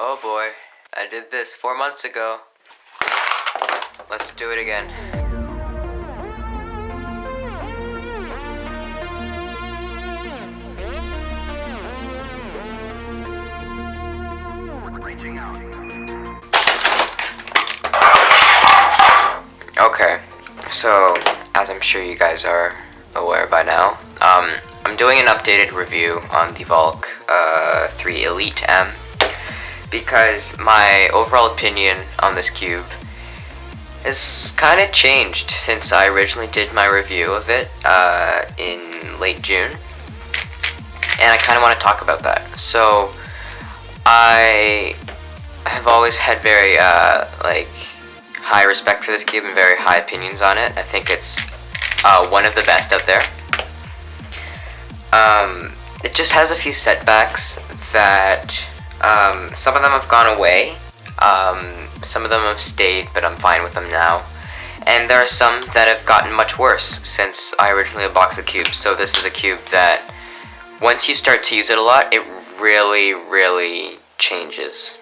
Oh boy, I did this 4 months ago. Let's do it again. Okay, so as I'm sure you guys are aware by now, I'm doing an updated review on the Valk 3 Elite M because my overall opinion on this cube has kind of changed since I originally did my review of it in late June, and I kind of want to talk about that. So I have always had very high respect for this cube and very high opinions on it. I think it's one of the best out there. It just has a few setbacks that some of them have gone away, some of them have stayed, but I'm fine with them now. And there are some that have gotten much worse since I originally unboxed the cube. So this is a cube that once you start to use it a lot, it really changes.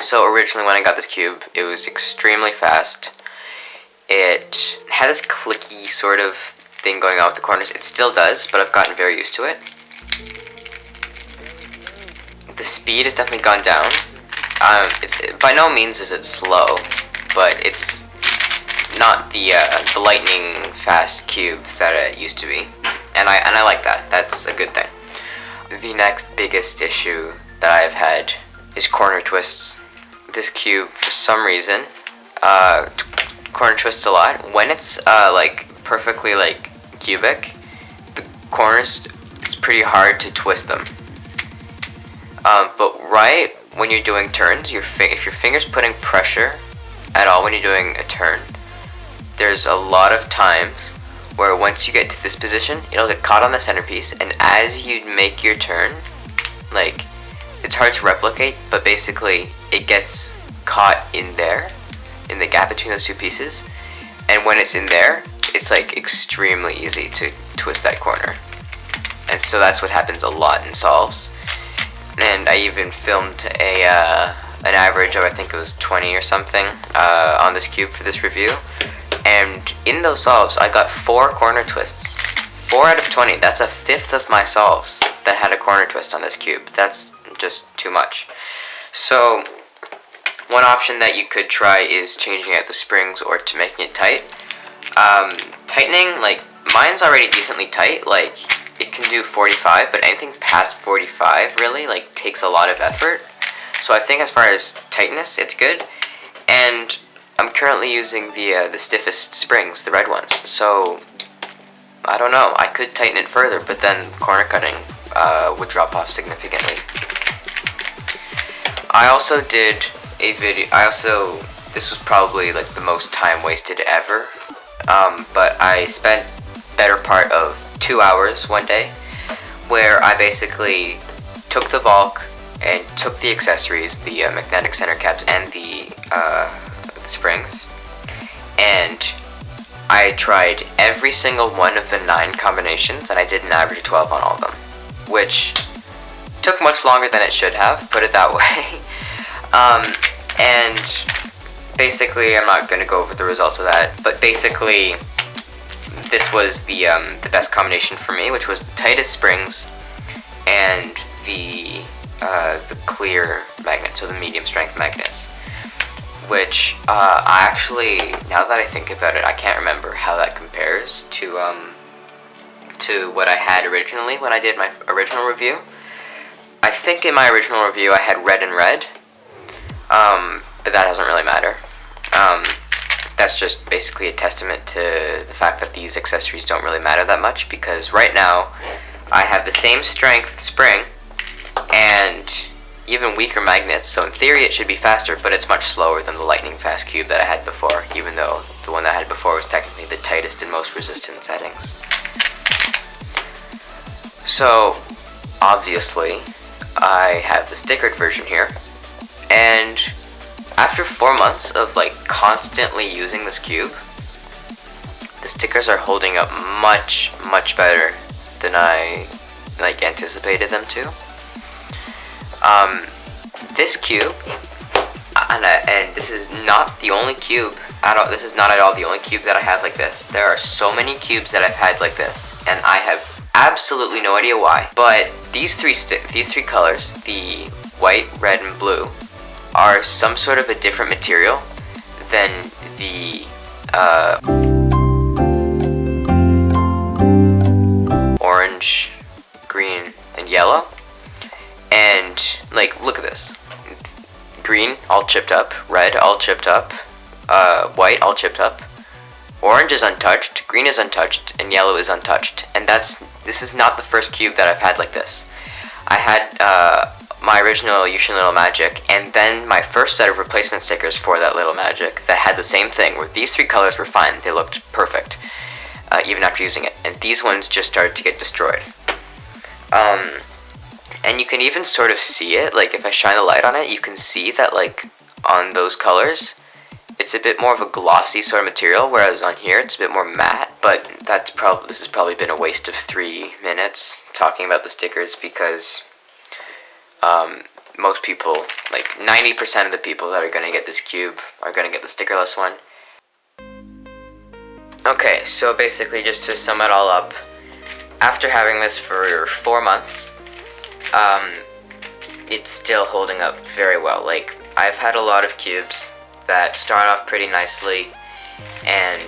So originally when I got this cube, it was extremely fast. It had this clicky sort of thing going on with the corners. It still does, but I've gotten very used to it. The speed has definitely gone down. It's by no means is it slow, but it's not the lightning fast cube that it used to be, and I like that. That's a good thing. The next biggest issue that I have had is corner twists. This cube, for some reason, corner twists a lot. When it's perfectly cubic, the corners, it's pretty hard to twist them. But right when you're doing turns, if your finger's putting pressure at all when you're doing a turn, there's a lot of times where once you get to this position, it'll get caught on the centerpiece, and as you make your turn, it's hard to replicate, but basically it gets caught in there, in the gap between those two pieces, and when it's in there, it's extremely easy to twist that corner. And so that's what happens a lot in solves. And I even filmed an average of, I think it was 20 or something, on this cube for this review. And in those solves, I got 4 corner twists. 4 out of 20. That's a fifth of my solves that had a corner twist on this cube. That's just too much. So one option that you could try is changing out the springs or to making it tight. Tightening, mine's already decently tight. It can do 45, but anything past 45 really takes a lot of effort. So I think as far as tightness, it's good. And I'm currently using the stiffest springs, the red ones. So I don't know. I could tighten it further, but then corner cutting would drop off significantly. I also did a video. This was probably the most time wasted ever. But I spent better part of 2 hours one day where I basically took the Valk and took the accessories, the magnetic center caps and the springs, and I tried every single one of the 9 combinations, and I did an average of 12 on all of them, which took much longer than it should have, put it that way. And basically, I'm not going to go over the results of that, but basically this was the best combination for me, which was the tightest springs and the clear magnets, so the medium strength magnets. Which I actually, now that I think about it, I can't remember how that compares to what I had originally when I did my original review. I think in my original review I had red and red, but that doesn't really matter. That's just basically a testament to the fact that these accessories don't really matter that much, because right now I have the same strength spring and even weaker magnets, so in theory it should be faster, but it's much slower than the lightning fast cube that I had before, even though the one that I had before was technically the tightest and most resistant settings. So obviously I have the stickered version here, and after 4 months of constantly using this cube, the stickers are holding up much better than I anticipated them to. this cube, and this is not the only cube at all. This is not at all the only cube that I have like this. There are so many cubes that I've had like this, and I have absolutely no idea why. But these three colors, the white, red, and blue, are some sort of a different material than the orange, green, and yellow. And like, look at this. Green all chipped up, red all chipped up, white all chipped up, orange is untouched, green is untouched, and yellow is untouched. And this is not the first cube that I've had like this. I had my original Yushin Little Magic, and then my first set of replacement stickers for that Little Magic that had the same thing, where these three colors were fine, they looked perfect, even after using it, and these ones just started to get destroyed. And you can even sort of see it, like if I shine a light on it, you can see that like on those colors, it's a bit more of a glossy sort of material, whereas on here it's a bit more matte. But this has probably been a waste of 3 minutes talking about the stickers, because most people, like 90% of the people that are going to get this cube are going to get the stickerless one. Okay, so basically just to sum it all up, after having this for 4 months, it's still holding up very well. Like, I've had a lot of cubes that start off pretty nicely and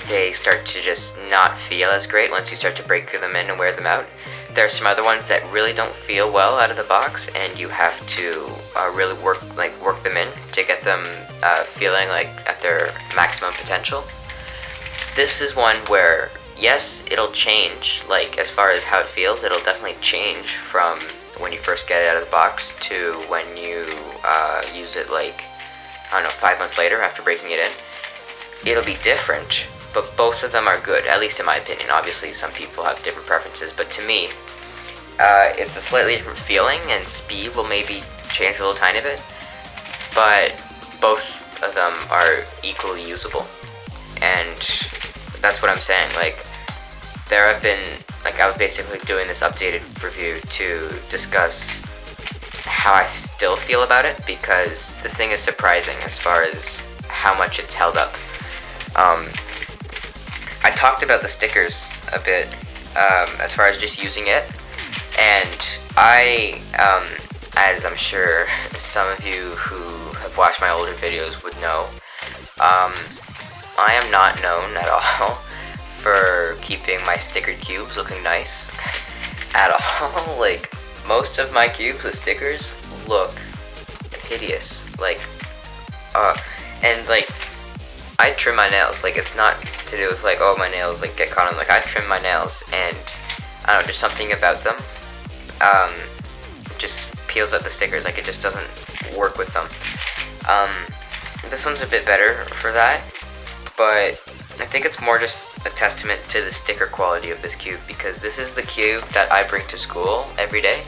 they start to just not feel as great once you start to break them in and wear them out. There are some other ones that really don't feel well out of the box, and you have to really work them in to get them feeling like at their maximum potential. This is one where, yes, it'll change, like as far as how it feels, it'll definitely change from when you first get it out of the box to when you use it, like, I don't know, 5 months later after breaking it in. It'll be different, but both of them are good, at least in my opinion. Obviously, some people have different preferences, but to me, it's a slightly different feeling, and speed will maybe change a little tiny bit, but both of them are equally usable. And that's what I'm saying. Like, there have been, like, I was basically doing this updated review to discuss how I still feel about it, because this thing is surprising as far as how much it's held up. I talked about the stickers a bit as far as just using it, and I, as I'm sure some of you who have watched my older videos would know, I am not known at all for keeping my stickered cubes looking nice at all. Like, most of my cubes with stickers look hideous. Like, and like, I trim my nails. Like, it's not to do with like, oh, my nails like get caught on. Like, I trim my nails, and I don't know, just something about them just peels up the stickers. Like, it just doesn't work with them. This one's a bit better for that, but I think it's more just a testament to the sticker quality of this cube, because this is the cube that I bring to school every day,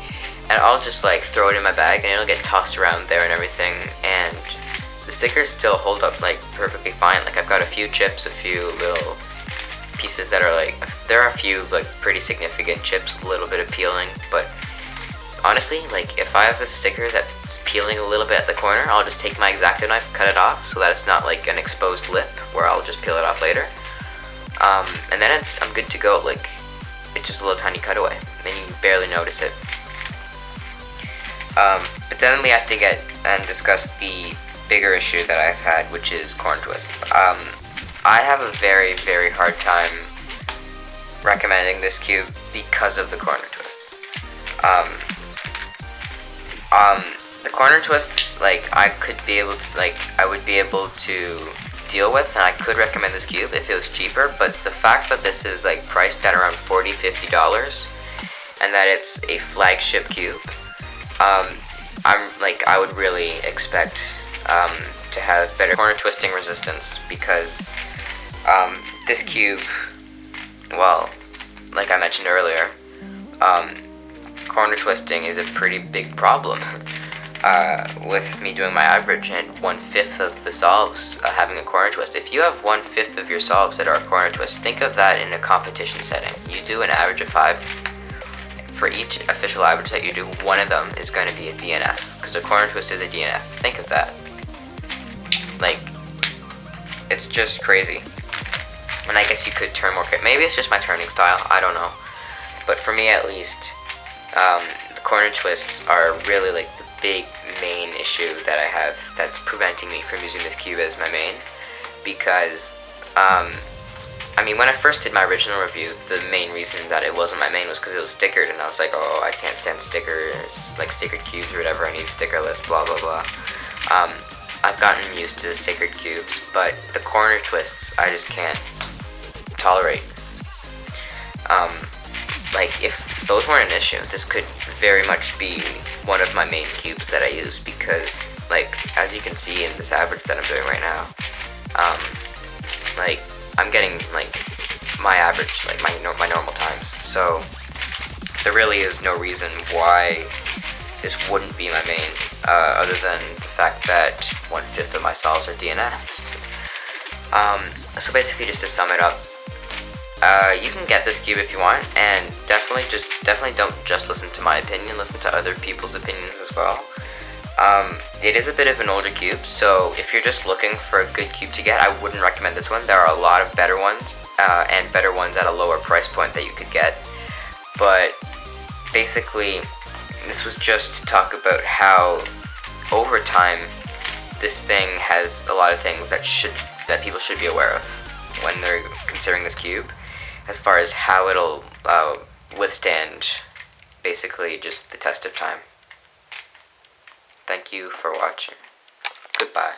and I'll just like throw it in my bag and it'll get tossed around there and everything, and the stickers still hold up like perfectly fine. Like, I've got a few chips, a few little pieces that are like, there are a few like pretty significant chips, a little bit of peeling, but honestly, like, if I have a sticker that's peeling a little bit at the corner, I'll just take my X-Acto knife, cut it off so that it's not like an exposed lip where I'll just peel it off later. And then I'm good to go. Like, it's just a little tiny cutaway, and you barely notice it. But then we have to get and discuss the bigger issue that I've had, which is corner twists. I have a very, very hard time recommending this cube because of the corner twists. The corner twists, like, I would be able to deal with, and I could recommend this cube if it was cheaper, but the fact that this is like priced at around $40-50 and that it's a flagship cube, I would really expect to have better corner twisting resistance, because this cube, well, like I mentioned earlier, corner twisting is a pretty big problem. With me doing my average and 1/5 of the solves having a corner twist. If you have 1/5 of your solves that are a corner twist, think of that in a competition setting. You do an average of 5 for each official average that you do, one of them is going to be a DNF, because a corner twist is a DNF. Think of that. Like, it's just crazy. And I guess you could turn more. Maybe it's just my turning style. I don't know. But for me, at least, the corner twists are really like the big main issue that I have that's preventing me from using this cube as my main. Because, I mean, when I first did my original review, the main reason that it wasn't my main was because it was stickered, and I was like, oh, I can't stand stickers, like stickered cubes or whatever. I need stickerless, blah blah blah. I've gotten used to the stickered cubes, but the corner twists I just can't tolerate. Like, if those weren't an issue, this could very much be one of my main cubes that I use, because, like, as you can see in this average that I'm doing right now, like, I'm getting, like, my average, like, my normal times, so there really is no reason why this wouldn't be my main, other than the fact that 1/5 of my solves are DNFs. So basically, just to sum it up, you can get this cube if you want, and definitely don't just listen to my opinion, listen to other people's opinions as well. It is a bit of an older cube, so if you're just looking for a good cube to get, I wouldn't recommend this one. There are a lot of better ones, and better ones at a lower price point that you could get. But basically, this was just to talk about how, over time, this thing has a lot of things that people should be aware of when they're considering this cube, as far as how it'll withstand, basically, just the test of time. Thank you for watching. Goodbye.